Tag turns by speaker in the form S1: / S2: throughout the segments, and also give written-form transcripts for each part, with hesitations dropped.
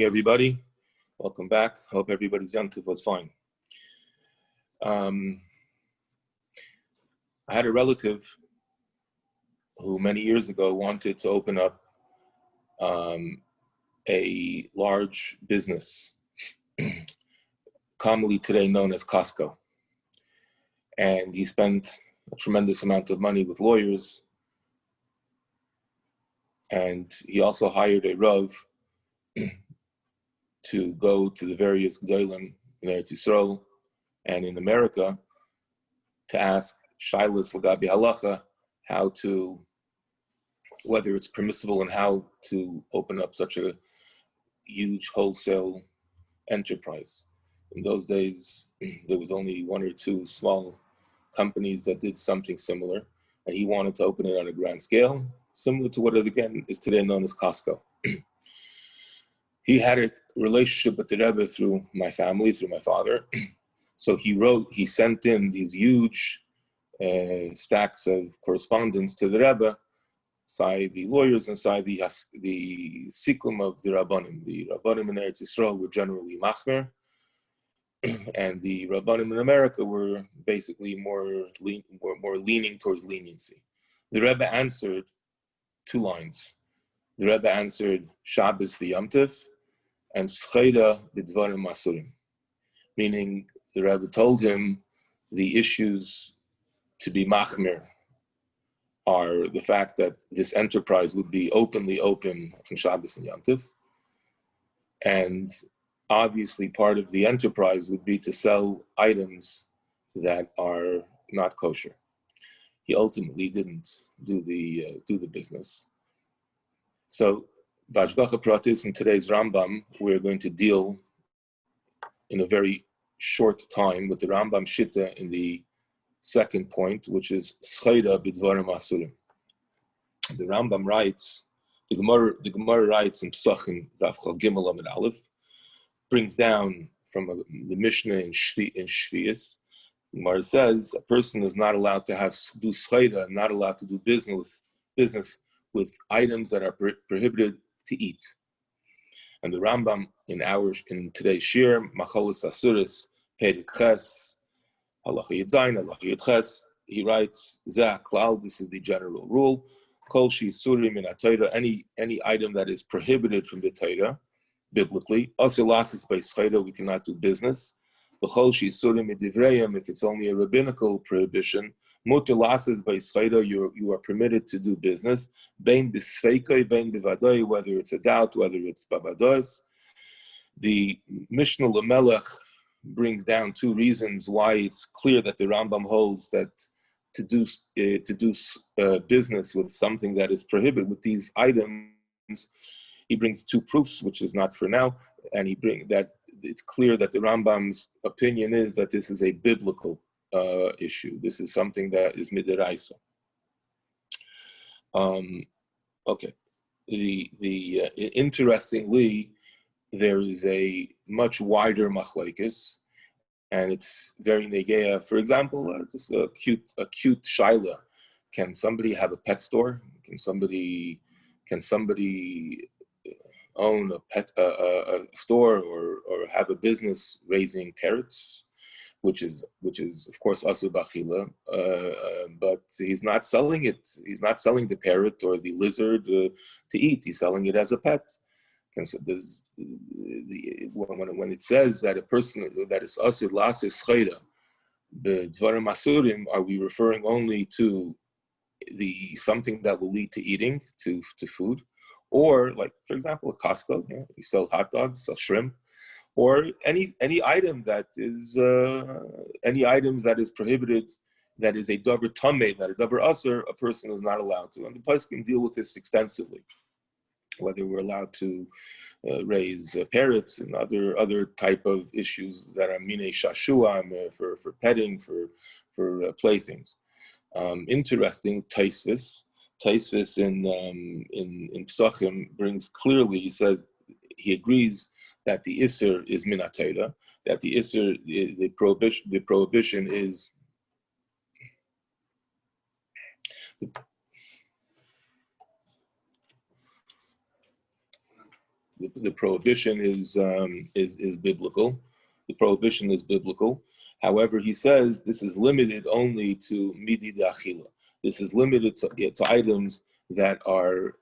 S1: Everybody, welcome back. Hope everybody's Yontif was fine. I had a relative who many years ago wanted to open up a large business, commonly today known as Costco. And he spent a tremendous amount of money with lawyers. And he also hired a Rav to go to the various Gedolim in Eretz Yisrael and in America to ask Shailas Lagabi Halacha whether it's permissible and how to open up such a huge wholesale enterprise. In those days, there was only one or two small companies that did something similar, and he wanted to open it on a grand scale, similar to what again is today known as Costco. He had a relationship with the Rebbe through my family, through my father. So he sent in these huge stacks of correspondence to the Rebbe, side the lawyers and side the sikum of the Rabbanim. The Rabbanim in Eretz Yisrael were generally machmer, and the Rabbanim in America were basically more leaning towards leniency. The Rebbe answered two lines. The Rebbe answered Shabbos v'Yomtiv and Scheda b'Dvarim Masurim, meaning the Rebbe told him the issues to be machmer are the fact that this enterprise would be openly open on Shabbos and Yomtiv, and obviously part of the enterprise would be to sell items that are not kosher. He ultimately didn't do the business. So, Vashgacha Pratis, in today's Rambam, we're going to deal in a very short time with the Rambam Shitta in the second point, which is Scheda b'Dvarim Asurim. The Rambam writes, the Gemara writes in Psachim Daf Chol Gimel Amud Aleph, brings down from the Mishnah in Shvius. The Gemara says a person is not allowed to do Scheda, not allowed to do business with items that are prohibited to eat. And the Rambam in today's Shir, Macholis Asuris, Perek Ches, Halacha Yud Zayin, Halacha Yud Ches, he writes, Zeh Klal, this is the general rule, Kol Shisurim in HaTorah, any item that is prohibited from the Torah, biblically, Asilasis by Scheda, we cannot do business. B'chol Shisurim in Divrayim, if it's only a rabbinical prohibition, Mutilasis by Scheda, you are permitted to do business. Bein B'Sfeikai, Bein B'Vadoi, whether it's a doubt, whether it's Babados. The Mishnah Lamelech brings down two reasons why it's clear that the Rambam holds that to do business with something that is prohibited with these items. He brings two proofs, which is not for now, and he brings that it's clear that the Rambam's opinion is that this is a biblical issue. This is something that is midiraisa. Okay. Interestingly, there is a much wider machlekes, and it's very negeya. For example, just a cute shaila. Can somebody have a pet store? Can somebody own a store or have a business raising parrots? Which is of course asur b'achila, but he's not selling it. He's not selling the parrot or the lizard to eat. He's selling it as a pet. When it says that a person that is asur l'asir scheda b'dvarim asurim, are we referring only to something that will lead to eating, to food, or like for example a Costco, you sell hot dogs, sell shrimp, or any item that is any items that is prohibited, that is a davar tameh, that a davar asur, a person is not allowed to. And the Pasuk can deal with this extensively, whether we're allowed to raise parrots and other type of issues that are minei shashuam for petting, for playthings. Interesting, Taisvis in Psachim brings clearly. He says he agrees that the Isser is min HaTorah, that the Isser, the prohibition is the prohibition is biblical. The prohibition is biblical. However, he says this is limited only to midi d'achila. This is limited to items that are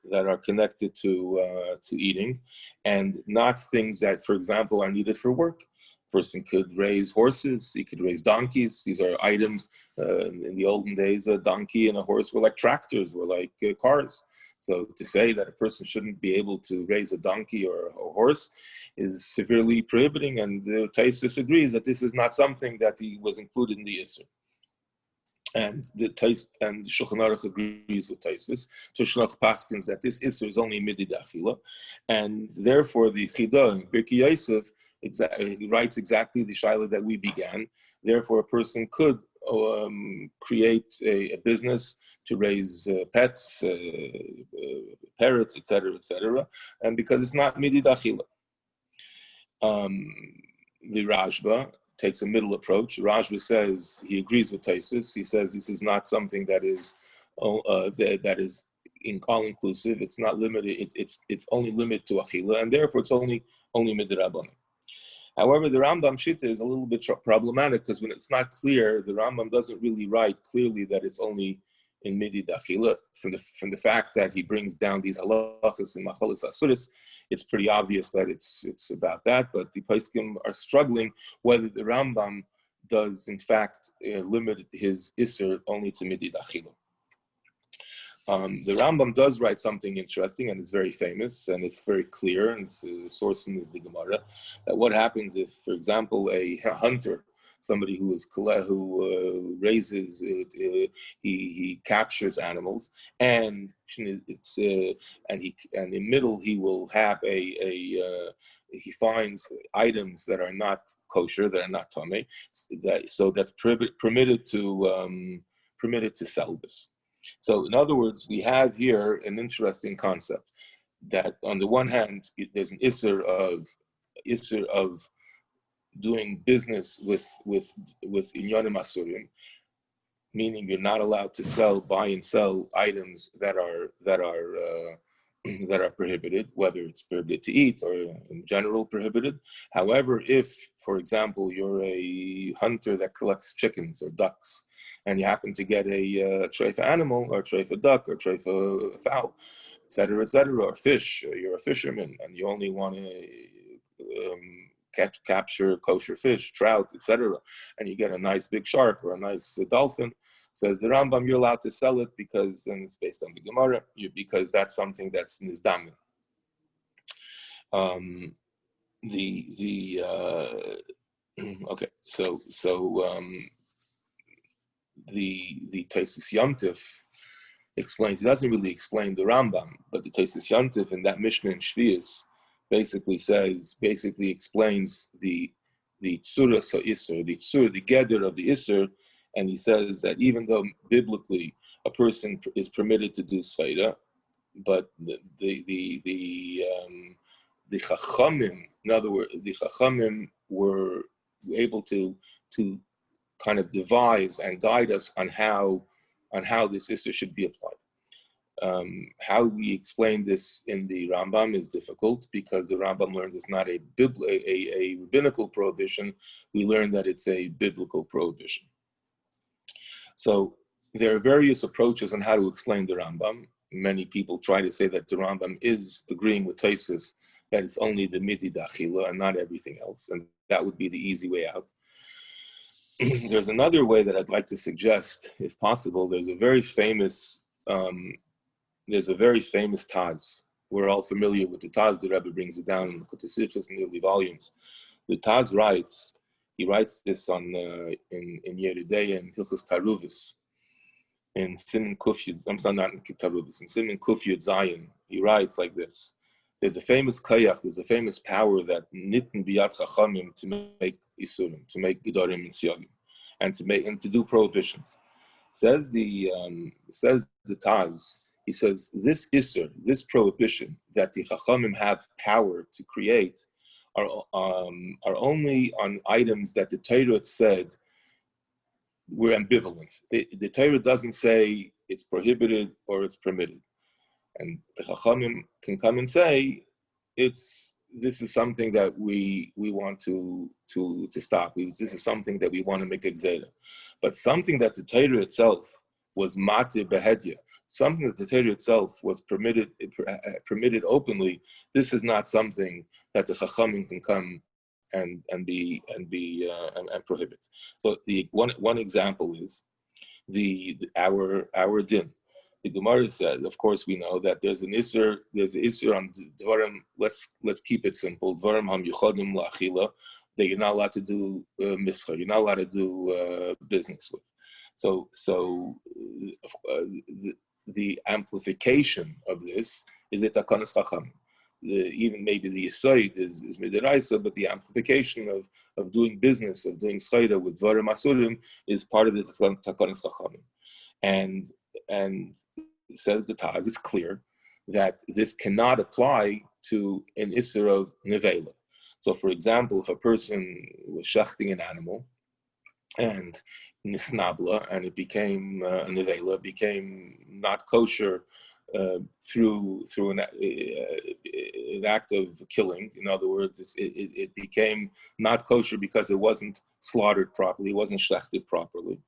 S1: connected to eating, and not things that, for example, are needed for work. A person could raise horses. He could raise donkeys. These are items. In the olden days, a donkey and a horse were like tractors, were like cars. So to say that a person shouldn't be able to raise a donkey or a horse is severely prohibiting, and the Taisus agrees that this is not something that he was included in the Isser. And the Shulchan Aruch agrees with Taisus. So Shulchan paskins that this Isser is only midi d'achila, and therefore the Chida in Birkei Yosef he writes exactly the shaila that we began. Therefore, a person could create a business to raise pets, parrots, etc., and because it's not midi d'achila. The Rashba takes a middle approach. Rashba says he agrees with Taisus. He says this is not something that is that is all-inclusive. It's not limited. It's only limited to achila, and therefore it's only midrabanan. However, the Rambam Shita is a little bit problematic because when it's not clear, the Rambam doesn't really write clearly that it's only in midi d'achila. From the fact that he brings down these halachas in machalas asuris, it's pretty obvious that it's about that. But the poskim are struggling whether the Rambam does in fact limit his isser only to midi d'achila. The Rambam does write something interesting, and it's very famous, and it's very clear, and it's a source in the Gemara, that what happens if, for example, a hunter, somebody who raises, he captures animals, and it's and in the middle he will have he finds items that are not kosher, that are not tamei, so that's permitted to sell this. So, in other words, we have here an interesting concept that, on the one hand, there's an isser of doing business with inyanim asurim, meaning you're not allowed to buy and sell items that are prohibited, whether it's prohibited to eat or in general prohibited. However, if, for example, you're a hunter that collects chickens or ducks, and you happen to get a treifa animal, or treifa duck, or treifa fowl, etc., or fish, you're a fisherman, and you only want to capture kosher fish, trout, etc., and you get a nice big shark or a nice dolphin, says the Rambam, you're allowed to sell it because, and it's based on the Gemara, because that's something that's nizdamin. Okay, so the Taisus Yomtiv explains. He doesn't really explain the Rambam, but the Taisus Yomtiv in that Mishnah in Shvius basically explains the tzura ha'isur, the tzura, the gather of the isur. And he says that even though biblically a person is permitted to do sfeira, but the chachamim, in other words, the chachamim were able to kind of devise and guide us on how this issue should be applied. How we explain this in the Rambam is difficult because the Rambam learns it's not a rabbinical prohibition. We learn that it's a biblical prohibition. So there are various approaches on how to explain the Rambam. Many people try to say that the Rambam is agreeing with Taisus that it's only the midi d'achila and not everything else, and that would be the easy way out. There's another way that I'd like to suggest, if possible. There's a very famous Taz. We're all familiar with the Taz. The Rebbe brings it down in the Kutasichas in the early volumes. The Taz writes. He writes this in Yeridei and Hilchos Taruvis in Siman Kufyud. I'm sorry, not in Taruvis. In Siman Kufyud Zion, he writes like this: there's a famous kayach, there's a famous power that nitten biyad chachamim to make isurim, to make gedarim and siyagim, and to do prohibitions. Says the Taz. He says this isur, this prohibition that the chachamim have power to create, are only on items that the Torah said were ambivalent. The Torah doesn't say it's prohibited or it's permitted. And the Chachamim can come and say it's this is something that we want to stop. This is something that we want to make a gzera. But something that the Torah itself was matir behedya, something that the Torah itself was permitted openly. This is not something that the Chachamim can come and prohibit. So the one example is our din. The Gemara said, of course, we know that there's an isur on dvarim. Let's keep it simple. Dvarim ham yuchadim la'achila, that you're not allowed to do mischa. You're not allowed to do business with. So the amplification of this is a takanas chacham. Even maybe the yisoid is midiraisa, but the amplification of doing business, of doing schayda with dvarim asurim, is part of the takanas chacham. And it says the Taz, it's clear that this cannot apply to an isser of nevela. So, for example, if a person was shechting an animal and nisnabla, and it became a nevela, became not kosher through an act of killing. In other words, it became not kosher because it wasn't slaughtered properly, it wasn't shechted properly.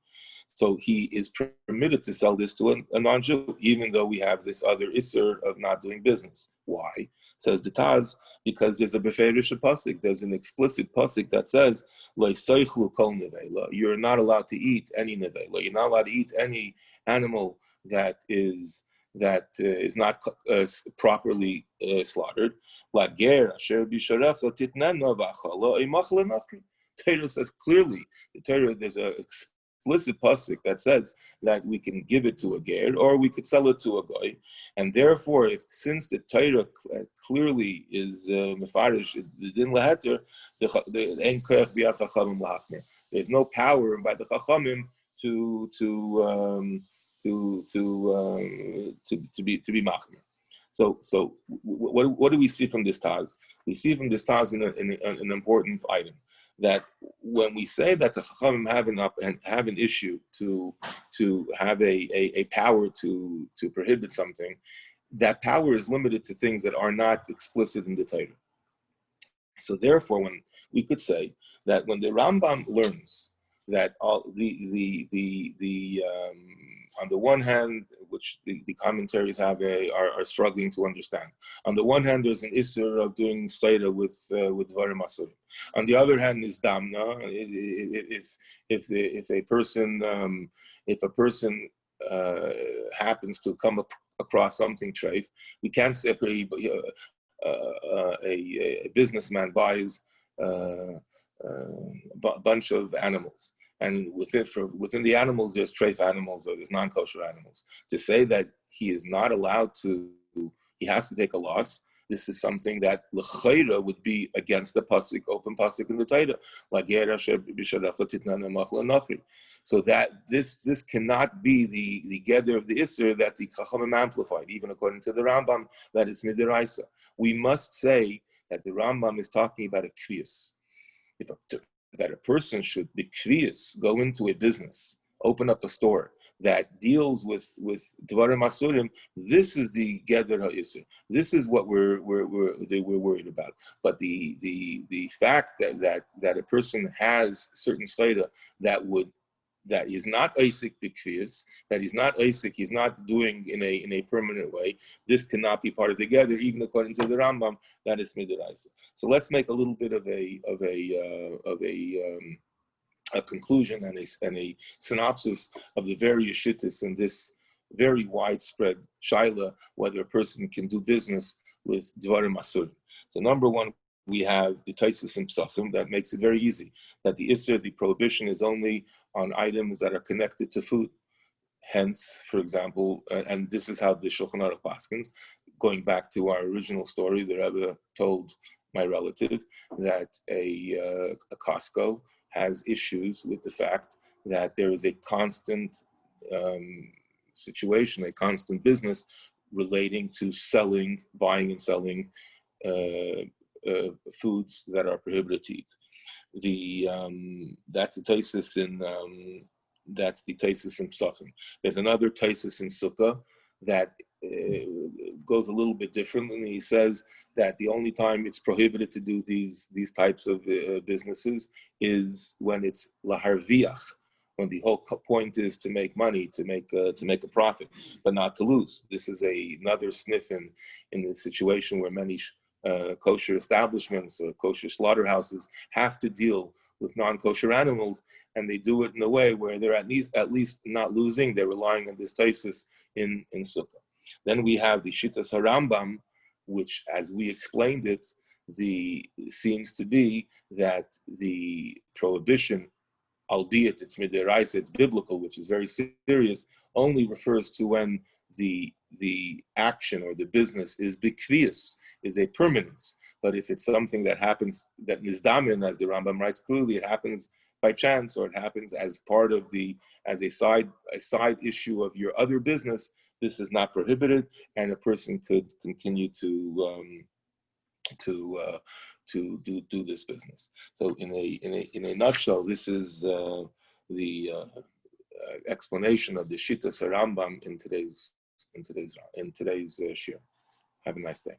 S1: So he is permitted to sell this to a non-Jew, even though we have this other isser of not doing business. Why? Says the Taz, because there's a beferish pasuk. There's an explicit pasuk that says, "Lo soichlu kol nevela." You're not allowed to eat any nevela. You're not allowed to eat any animal that is not properly slaughtered. La ger asher bisharecha titnena v'achala imachla nachri. Torah says clearly. The Torah, there's a explicit pasuk that says that we can give it to a ger or we could sell it to a goy, and therefore, since the Torah clearly is mefarish din laheter, there's no power by the chachamim to be machmir. So what do we see from this Taz? We see from this Taz an important item, that when we say that the Chachamim have an issue to have a power to prohibit something, that power is limited to things that are not explicit in the Torah. So therefore, when we could say that when the Rambam learns that all on the one hand, which the commentaries are struggling to understand. On the one hand, there's an issur of doing staida with dvarim asurim. On the other hand, is damna. If a person happens to come across something treif, we can't say a businessman buys a bunch of animals. And within the animals, there's treif animals or there's non-kosher animals. To say that he is not allowed to, he has to take a loss, this is something that l'chayra would be against the pasuk, open pasuk in the Torah. So that this cannot be the gather of the isser that the Chachamim amplified, even according to the Rambam, that is midiraisa. We must say that the Rambam is talking about a kviyus. That a person should be kviyus, go into a business, open up a store that deals with dvarim asurim. This is the gather ha'isur. This is what we're worried about. But the fact that a person has certain slaida that is not Isaac b'kfiyas, that he's not Isaac, he's not doing in a permanent way. This cannot be part of the gather, even according to the Rambam, that is midiraisa. So let's make a little bit of a conclusion and a synopsis of the various shittas in this very widespread shaila, whether a person can do business with dvarim asur. So number one, we have the Taisus and Psachim that makes it very easy, that the Isser, the prohibition, is only on items that are connected to food. Hence, for example, and this is how the Shulchan Aruch paskins, going back to our original story, the Rebbe told my relative that a Costco has issues with the fact that there is a constant situation, a constant business relating to buying and selling foods that are prohibited to eat. That's the tesis in Psachim. There's another tesis in Sukkah that goes a little bit differently. He says that the only time it's prohibited to do these types of businesses is when it's laharviach, when the whole point is to make money, to make a profit, but not to lose. This is another sniff in the situation where many kosher establishments or kosher slaughterhouses have to deal with non-kosher animals, and they do it in a way where they're at least not losing. They're relying on this taisus in sukkah. Then we have the Shittas Harambam, which, as we explained it, seems to be that the prohibition, albeit it's midiraisa, it's biblical, which is very serious, only refers to when the action or the business is bikvius, is a permanence. But if it's something that happens, that nizdamin, as the Rambam writes clearly, it happens by chance, or it happens as part of as a side issue of your other business, this is not prohibited, and a person could continue to do this business. So in a nutshell, this is the explanation of the Shittas Harambam in today's shir. Have a nice day.